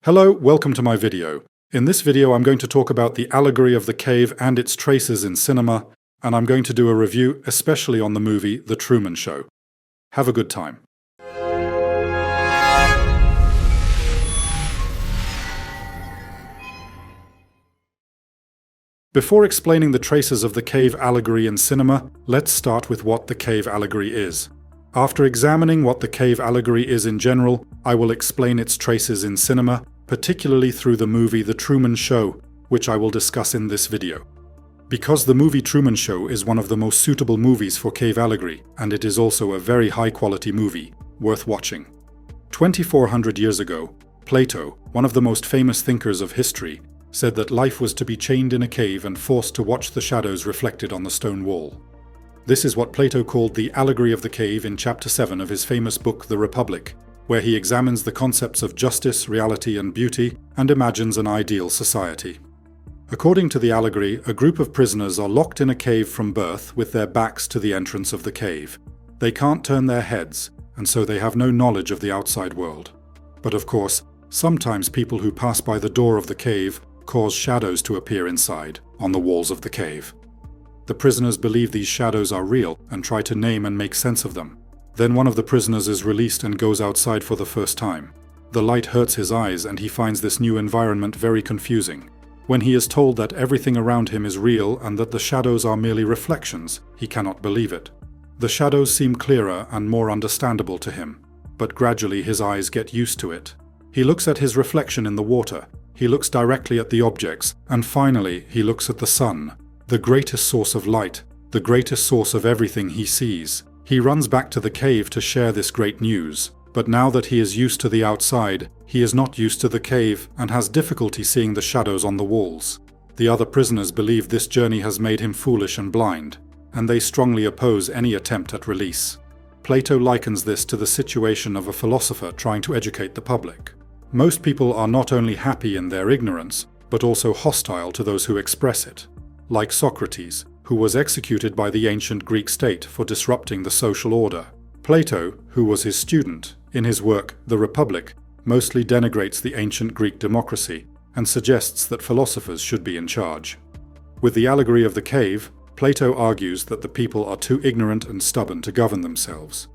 Hello, welcome to my video. In this video I'm going to talk about the allegory of the cave and its traces in cinema, and I'm going to do a review especially on the movie The Truman Show. Have a good time. Before explaining the traces of the cave allegory in cinema, let's start with what the cave allegory is. After examining what the cave allegory is in general, I will explain its traces in cinema, particularly through the movie The Truman Show, which I will discuss in this video. Because the movie Truman Show is one of the most suitable movies for cave allegory, and it is also a very high-quality movie, worth watching. 2,400 years ago, Plato, one of the most famous thinkers of history, said that life was to be chained in a cave and forced to watch the shadows reflected on the stone wall. This is what Plato called the allegory of the cave in chapter 7 of his famous book The Republic, where he examines the concepts of justice, reality, and beauty, and imagines an ideal society. According to the allegory, a group of prisoners are locked in a cave from birth with their backs to the entrance of the cave. They can't turn their heads, and so they have no knowledge of the outside world. But of course, sometimes people who pass by the door of the cave cause shadows to appear inside, on the walls of the cave. The prisoners believe these shadows are real and try to name and make sense of them. Then one of the prisoners is released and goes outside for the first time. The light hurts his eyes and he finds this new environment very confusing. When he is told that everything around him is real and that the shadows are merely reflections, he cannot believe it. The shadows seem clearer and more understandable to him, but gradually his eyes get used to it. He looks at his reflection in the water, he looks directly at the objects, and finally he looks at the sun, the greatest source of light, the greatest source of everything he sees. He runs back to the cave to share this great news, but now that he is used to the outside, he is not used to the cave and has difficulty seeing the shadows on the walls. The other prisoners believe this journey has made him foolish and blind, and they strongly oppose any attempt at release. Plato likens this to the situation of a philosopher trying to educate the public. Most people are not only happy in their ignorance, but also hostile to those who express it. Like Socrates, who was executed by the ancient Greek state for disrupting the social order. Plato, who was his student, in his work The Republic, mostly denigrates the ancient Greek democracy and suggests that philosophers should be in charge. With the allegory of the cave, Plato argues that the people are too ignorant and stubborn to govern themselves.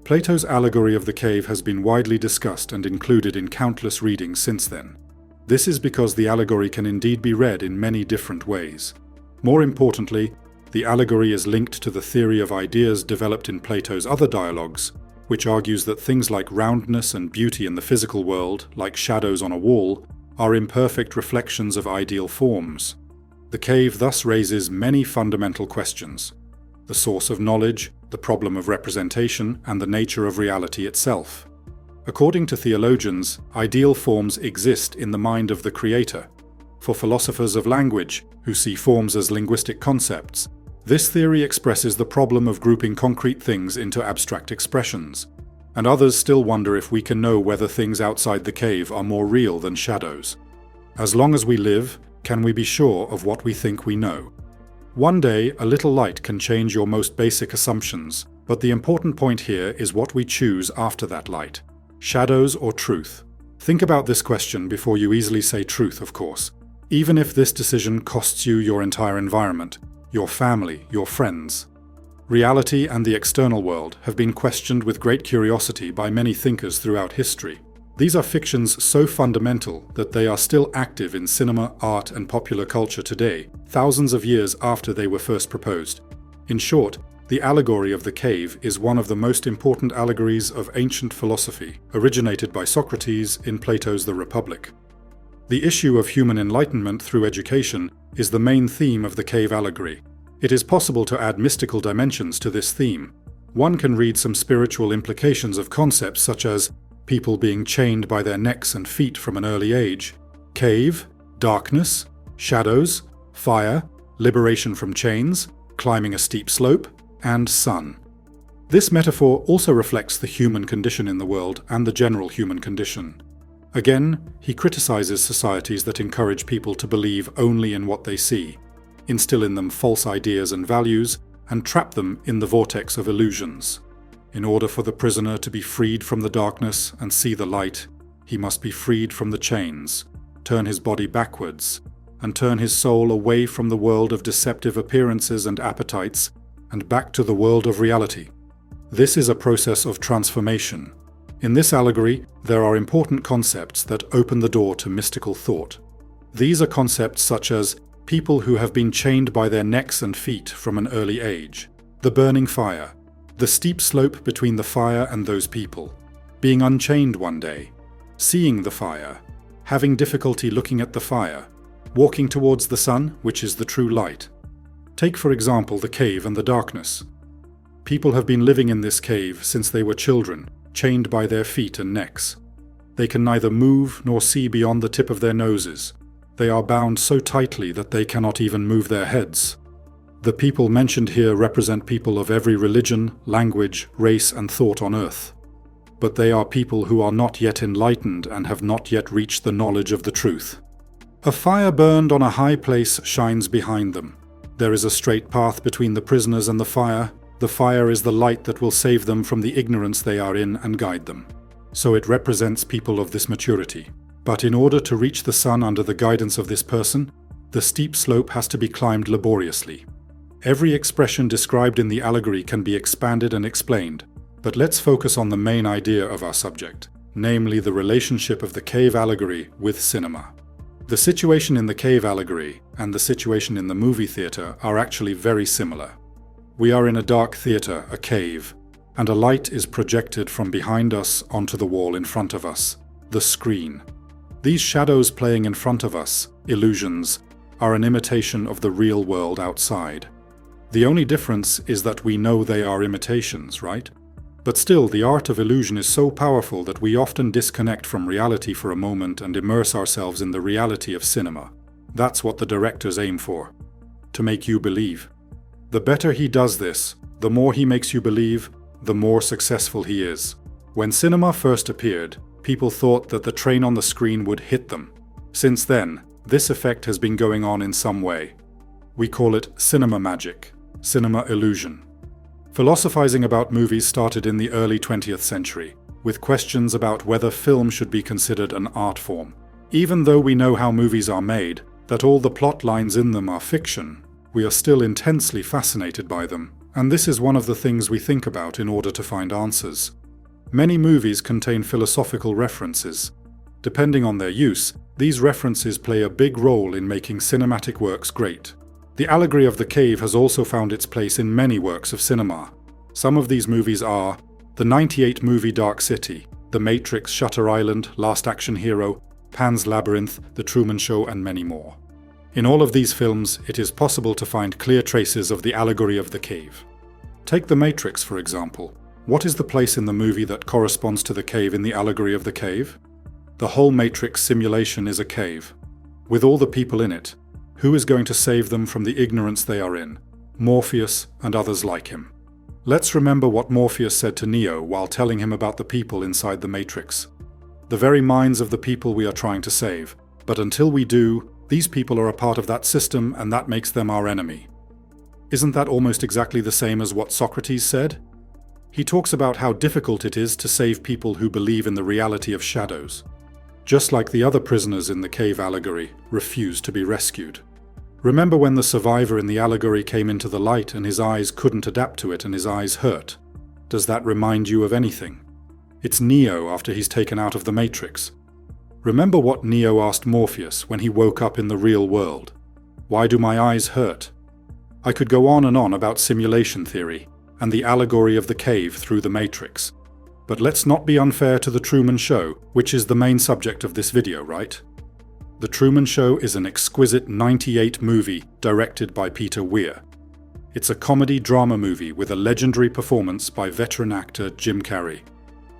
Plato's allegory of the cave has been widely discussed and included in countless readings since then. This is because the allegory can indeed be read in many different ways. More importantly, the allegory is linked to the theory of ideas developed in Plato's other dialogues, which argues that things like roundness and beauty in the physical world, like shadows on a wall, are imperfect reflections of ideal forms. The cave thus raises many fundamental questions: the source of knowledge, the problem of representation, and the nature of reality itself. According to theologians, ideal forms exist in the mind of the creator. For philosophers of language, who see forms as linguistic concepts, this theory expresses the problem of grouping concrete things into abstract expressions, and others still wonder if we can know whether things outside the cave are more real than shadows. As long as we live, can we be sure of what we think we know? One day, a little light can change your most basic assumptions, but the important point here is what we choose after that light: shadows or truth. Think about this question before you easily say truth, of course. Even if this decision costs you your entire environment, your family, your friends. Reality and the external world have been questioned with great curiosity by many thinkers throughout history. These are fictions so fundamental that they are still active in cinema, art, and popular culture today, thousands of years after they were first proposed. In short, the allegory of the cave is one of the most important allegories of ancient philosophy, originated by Socrates in Plato's The Republic. The issue of human enlightenment through education is the main theme of the cave allegory. It is possible to add mystical dimensions to this theme. One can read some spiritual implications of concepts such as people being chained by their necks and feet from an early age, cave, darkness, shadows, fire, liberation from chains, climbing a steep slope, and sun. This metaphor also reflects the human condition in the world and the general human condition. Again, he criticizes societies that encourage people to believe only in what they see, instill in them false ideas and values, and trap them in the vortex of illusions. In order for the prisoner to be freed from the darkness and see the light, he must be freed from the chains, turn his body backwards, and turn his soul away from the world of deceptive appearances and appetites and back to the world of reality. This is a process of transformation. In this allegory, there are important concepts that open the door to mystical thought. These are concepts such as people who have been chained by their necks and feet from an early age, the burning fire, the steep slope between the fire and those people, being unchained one day, seeing the fire, having difficulty looking at the fire, walking towards the sun, which is the true light. Take, for example, the cave and the darkness. People have been living in this cave since they were children, chained by their feet and necks. They can neither move nor see beyond the tip of their noses. They are bound so tightly that they cannot even move their heads. The people mentioned here represent people of every religion, language, race, and thought on earth. But they are people who are not yet enlightened and have not yet reached the knowledge of the truth. A fire burned on a high place shines behind them. There is a straight path between the prisoners and the fire. The fire is the light that will save them from the ignorance they are in and guide them. So it represents people of this maturity. But in order to reach the sun under the guidance of this person, the steep slope has to be climbed laboriously. Every expression described in the allegory can be expanded and explained, but let's focus on the main idea of our subject, namely the relationship of the cave allegory with cinema. The situation in the cave allegory and the situation in the movie theatre are actually very similar. We are in a dark theatre, a cave, and a light is projected from behind us onto the wall in front of us, the screen. These shadows playing in front of us, illusions, are an imitation of the real world outside. The only difference is that we know they are imitations, right? But still, the art of illusion is so powerful that we often disconnect from reality for a moment and immerse ourselves in the reality of cinema. That's what the directors aim for, to make you believe. The better he does this, the more he makes you believe, the more successful he is. When cinema first appeared, people thought that the train on the screen would hit them. Since then, this effect has been going on in some way. We call it cinema magic, cinema illusion. Philosophizing about movies started in the early 20th century, with questions about whether film should be considered an art form. Even though we know how movies are made, that all the plot lines in them are fiction, we are still intensely fascinated by them, and this is one of the things we think about in order to find answers. Many movies contain philosophical references. Depending on their use, these references play a big role in making cinematic works great. The allegory of the cave has also found its place in many works of cinema. Some of these movies are the '98 movie Dark City, The Matrix, Shutter Island, Last Action Hero, Pan's Labyrinth, The Truman Show, and many more. In all of these films, it is possible to find clear traces of the allegory of the cave. Take The Matrix, for example. What is the place in the movie that corresponds to the cave in the allegory of the cave? The whole Matrix simulation is a cave, with all the people in it. Who is going to save them from the ignorance they are in? Morpheus and others like him. Let's remember what Morpheus said to Neo while telling him about the people inside the Matrix. The very minds of the people we are trying to save. But until we do, these people are a part of that system and that makes them our enemy. Isn't that almost exactly the same as what Socrates said? He talks about how difficult it is to save people who believe in the reality of shadows. Just like the other prisoners in the cave allegory refused to be rescued. Remember when the survivor in the allegory came into the light and his eyes couldn't adapt to it and his eyes hurt? Does that remind you of anything? It's Neo after he's taken out of the Matrix. Remember what Neo asked Morpheus when he woke up in the real world. Why do my eyes hurt? I could go on and on about simulation theory and the allegory of the cave through the Matrix. But let's not be unfair to the Truman Show, which is the main subject of this video, right? The Truman Show is an exquisite '98 movie directed by Peter Weir. It's a comedy-drama movie with a legendary performance by veteran actor Jim Carrey.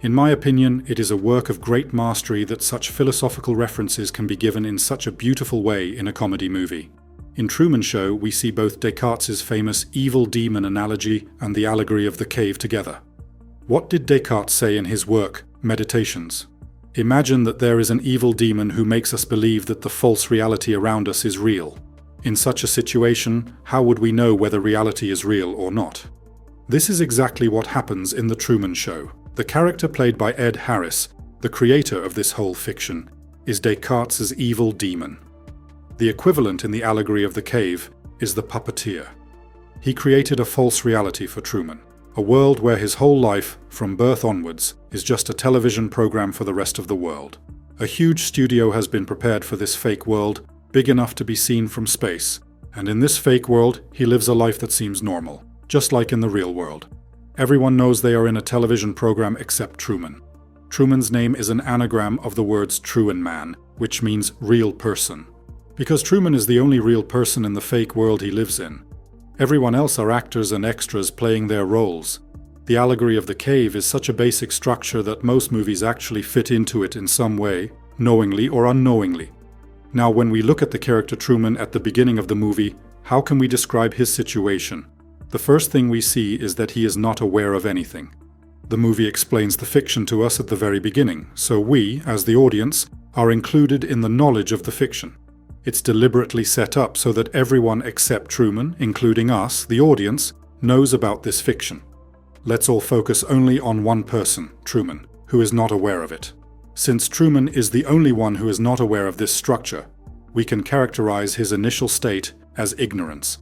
In my opinion, it is a work of great mastery that such philosophical references can be given in such a beautiful way in a comedy movie. In Truman Show, we see both Descartes' famous evil demon analogy and the allegory of the cave together. What did Descartes say in his work, Meditations? Imagine that there is an evil demon who makes us believe that the false reality around us is real. In such a situation, how would we know whether reality is real or not? This is exactly what happens in The Truman Show. The character played by Ed Harris The creator of this whole fiction is Descartes' evil demon. The equivalent in the allegory of the cave is the puppeteer. He created a false reality for Truman, a world where his whole life, from birth onwards, is just a television program for the rest of the world. A huge studio has been prepared for this fake world, big enough to be seen from space, and in this fake world, he lives a life that seems normal, just like in the real world. Everyone knows they are in a television program except Truman. Truman's name is an anagram of the words Truman man, which means real person. Because Truman is the only real person in the fake world he lives in. Everyone else are actors and extras playing their roles. The allegory of the cave is such a basic structure that most movies actually fit into it in some way, knowingly or unknowingly. Now, when we look at the character Truman at the beginning of the movie, how can we describe his situation? The first thing we see is that he is not aware of anything. The movie explains the fiction to us at the very beginning, so we, as the audience, are included in the knowledge of the fiction. It's deliberately set up so that everyone except Truman, including us, the audience, knows about this fiction. Let's all focus only on one person, Truman, who is not aware of it. Since Truman is the only one who is not aware of this structure, we can characterize his initial state as ignorance.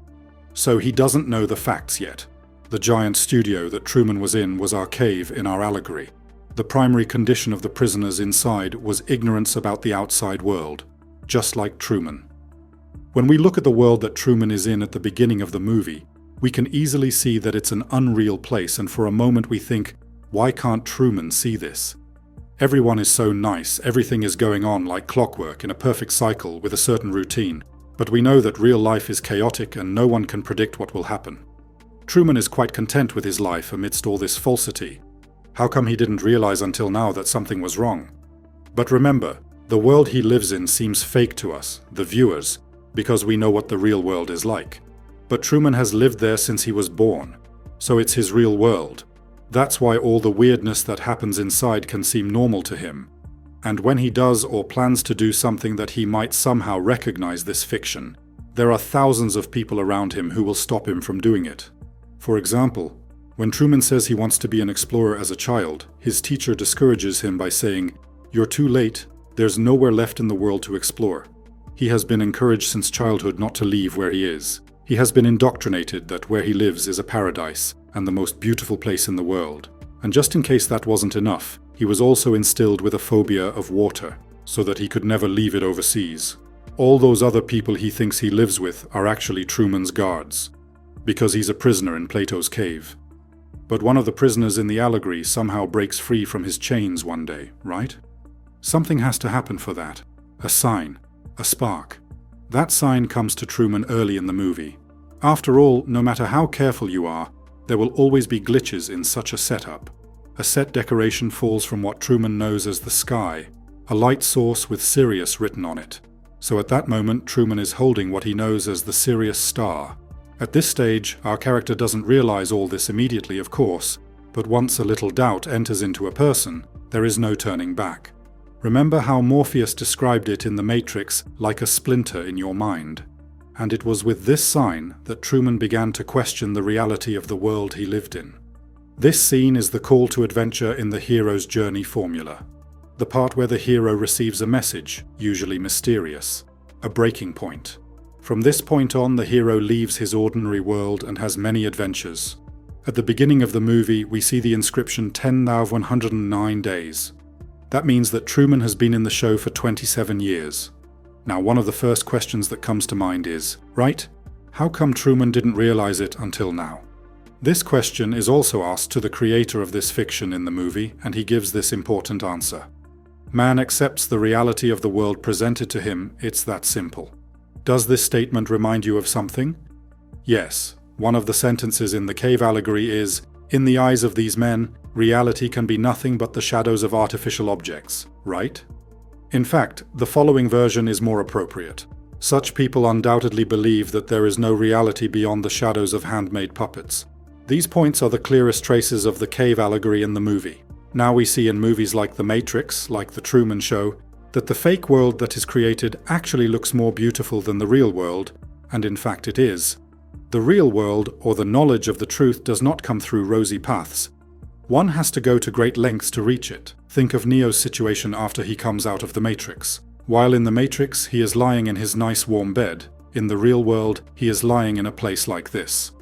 So he doesn't know the facts yet. The giant studio that Truman was in was our cave in our allegory. The primary condition of the prisoners inside was ignorance about the outside world, just like Truman. When we look at the world that Truman is in at the beginning of the movie, we can easily see that it's an unreal place, and for a moment we think, why can't Truman see this? Everyone is so nice, everything is going on like clockwork in a perfect cycle with a certain routine, but we know that real life is chaotic and no one can predict what will happen. Truman is quite content with his life amidst all this falsity. How come he didn't realize until now that something was wrong? But remember, the world he lives in seems fake to us, the viewers, because we know what the real world is like. But Truman has lived there since he was born, so it's his real world. That's why all the weirdness that happens inside can seem normal to him. And when he does or plans to do something that he might somehow recognize this fiction, there are thousands of people around him who will stop him from doing it. For example, when Truman says he wants to be an explorer as a child, his teacher discourages him by saying, "You're too late, there's nowhere left in the world to explore." He has been encouraged since childhood not to leave where he is. He has been indoctrinated that where he lives is a paradise and the most beautiful place in the world. And just in case that wasn't enough, he was also instilled with a phobia of water, so that he could never leave it overseas. All those other people he thinks he lives with are actually Truman's guards, because he's a prisoner in Plato's cave. But one of the prisoners in the allegory somehow breaks free from his chains one day, right? Something has to happen for that. A sign. A spark. That sign comes to Truman early in the movie. After all, no matter how careful you are, there will always be glitches in such a setup. A set decoration falls from what Truman knows as the sky, a light source with Sirius written on it. So at that moment, Truman is holding what he knows as the Sirius star. At this stage, our character doesn't realize all this immediately, of course, but once a little doubt enters into a person, there is no turning back. Remember how Morpheus described it in The Matrix like a splinter in your mind. And it was with this sign that Truman began to question the reality of the world he lived in. This scene is the call to adventure in the hero's journey formula. The part where the hero receives a message, usually mysterious, a breaking point. From this point on, the hero leaves his ordinary world and has many adventures. At the beginning of the movie, we see the inscription 10,109 days. That means that Truman has been in the show for 27 years. Now, one of the first questions that comes to mind is, right, how come Truman didn't realize it until now? This question is also asked to the creator of this fiction in the movie, and he gives this important answer. Man accepts the reality of the world presented to him, it's that simple. Does this statement remind you of something? Yes. One of the sentences in the cave allegory is, "In the eyes of these men, reality can be nothing but the shadows of artificial objects," right? In fact, the following version is more appropriate. Such people undoubtedly believe that there is no reality beyond the shadows of handmade puppets. These points are the clearest traces of the cave allegory in the movie. Now we see in movies like The Matrix, like The Truman Show, that the fake world that is created actually looks more beautiful than the real world, and in fact it is. The real world, or the knowledge of the truth, does not come through rosy paths. One has to go to great lengths to reach it. Think of Neo's situation after he comes out of the Matrix. While in the Matrix, he is lying in his nice warm bed. In the real world, he is lying in a place like this.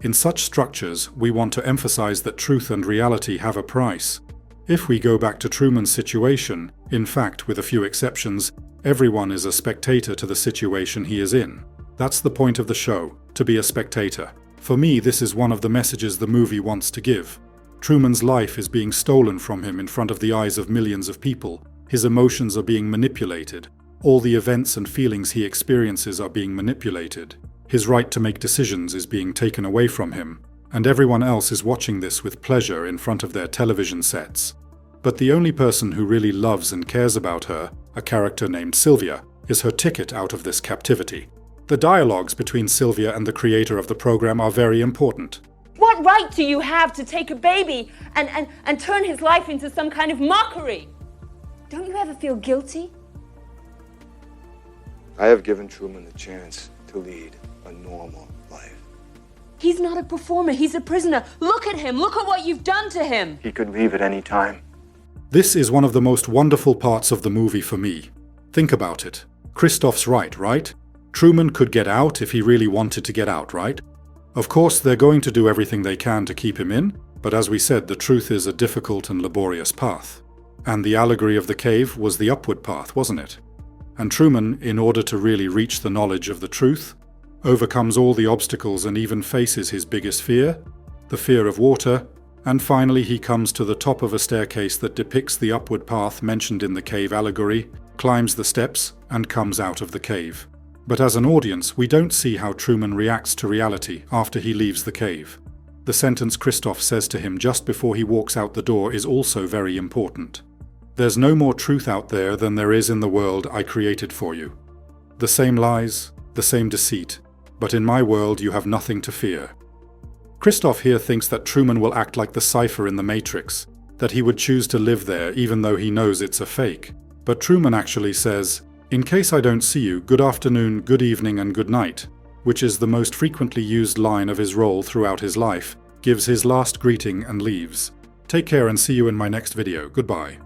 In such structures, we want to emphasize that truth and reality have a price. If we go back to Truman's situation, in fact, with a few exceptions, everyone is a spectator to the situation he is in. That's the point of the show, to be a spectator. For me, this is one of the messages the movie wants to give. Truman's life is being stolen from him in front of the eyes of millions of people. His emotions are being manipulated. All the events and feelings he experiences are being manipulated. His right to make decisions is being taken away from him, and everyone else is watching this with pleasure in front of their television sets. But the only person who really loves and cares about her, a character named Sylvia, is her ticket out of this captivity. The dialogues between Sylvia and the creator of the program are very important. What right do you have to take a baby and turn his life into some kind of mockery? Don't you ever feel guilty? I have given Truman the chance to lead a normal life. He's not a performer, he's a prisoner. Look at him, look at what you've done to him. He could leave at any time. This is one of the most wonderful parts of the movie for me. Think about it. Christoph's right? Truman could get out if he really wanted to get out, right? Of course, they're going to do everything they can to keep him in, but as we said, the truth is a difficult and laborious path. And the allegory of the cave was the upward path, wasn't it? And Truman, in order to really reach the knowledge of the truth, overcomes all the obstacles and even faces his biggest fear, the fear of water, and finally he comes to the top of a staircase that depicts the upward path mentioned in the cave allegory, climbs the steps, and comes out of the cave. But as an audience, we don't see how Truman reacts to reality after he leaves the cave. The sentence Christoph says to him just before he walks out the door is also very important. There's no more truth out there than there is in the world I created for you. The same lies, the same deceit, but in my world you have nothing to fear. Christoph here thinks that Truman will act like the cipher in the Matrix, that he would choose to live there even though he knows it's a fake. But Truman actually says, "In case I don't see you, good afternoon, good evening and good night," which is the most frequently used line of his role throughout his life, gives his last greeting and leaves. Take care and see you in my next video. Goodbye.